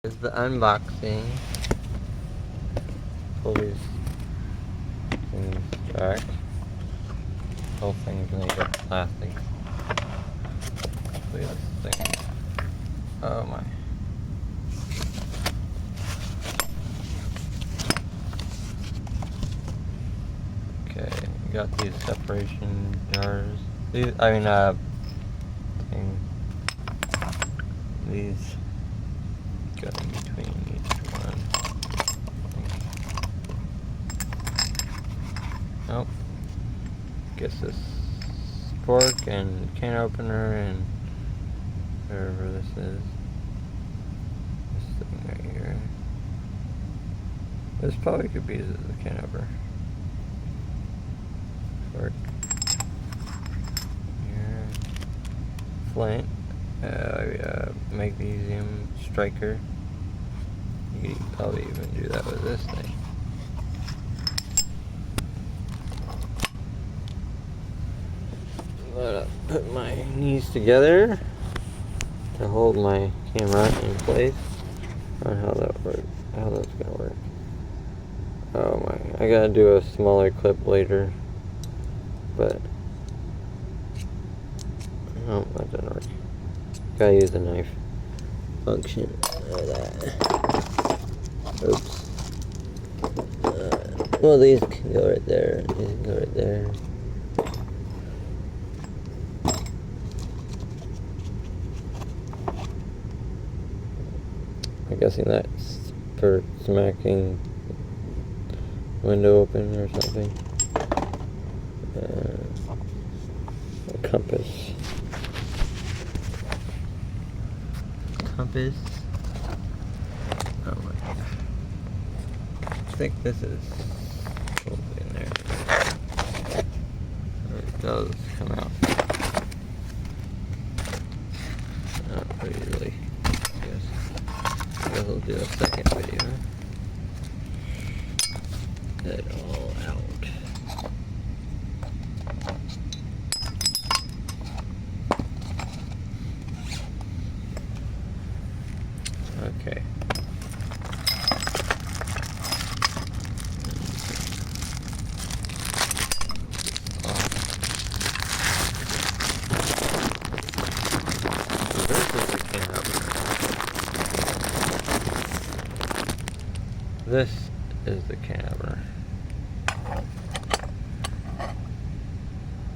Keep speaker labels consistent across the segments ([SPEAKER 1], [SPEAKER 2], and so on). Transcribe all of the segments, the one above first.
[SPEAKER 1] Is the unboxing. Pull these things back. Whole thing's made of plastic. Look at this thing. Oh my. Okay, we got these separation jars. These these go in between each one. Nope. Guess this fork and can opener and whatever this is. This thing right here. This probably could be used as a can opener. Fork. Here. Flint. Magnesium striker. You could probably even do that with this thing. Put my knees together to hold my camera in place. I don't know how that works. How that's gonna work. Oh my! I gotta do a smaller clip later, but no, that doesn't work. Gotta use the knife function of that. Oops. Well, these can go right there. These can go right there. I'm guessing that's for smacking window open or something. A compass. Compass. Oh my god. I think this is probably in there. Or it does come out. Not very easily. I guess we'll do a second video. Get it all out. Okay. This is the can opener.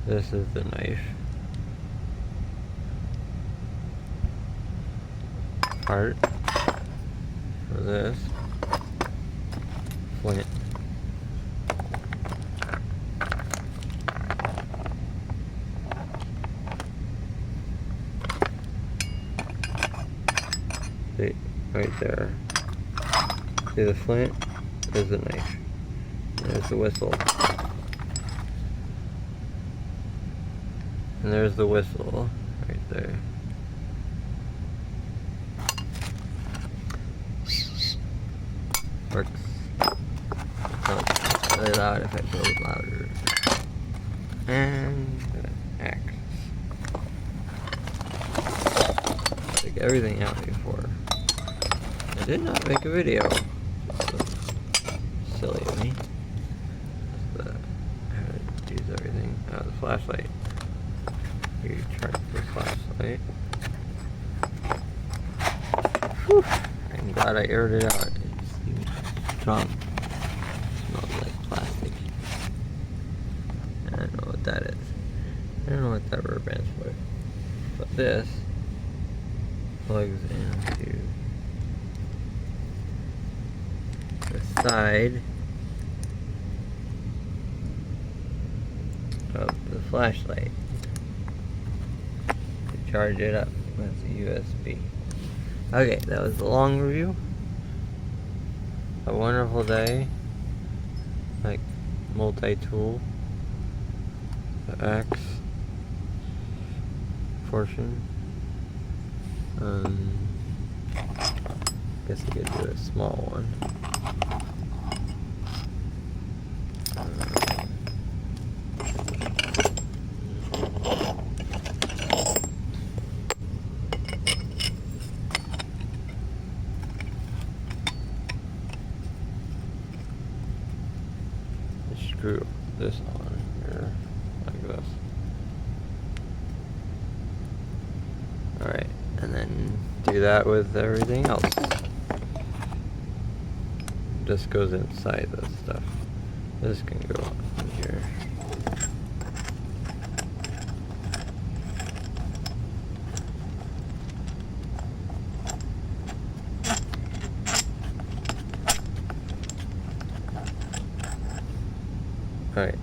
[SPEAKER 1] This is the knife. Part for this. Flint. See, right there. See the flint? There's the knife. There's the whistle. And there's the whistle right there. Works. It's really loud if I go louder. And axe. Took everything out before. I did not make a video. Silly of me. How to use everything. The flashlight. You charge the flashlight. Whew. I'm glad I aired it out. It's strong. Smells like plastic. I don't know what that is. I don't know what that rubber band's for. But this plugs into the side of the flashlight to charge it up with a USB. Okay, that was the long review. A wonderful day. Like multi-tool. The axe portion. Guess I could do a small one. screw this on here like this. Alright, and then do that with everything else. This goes inside this stuff. This can go in here. Alright,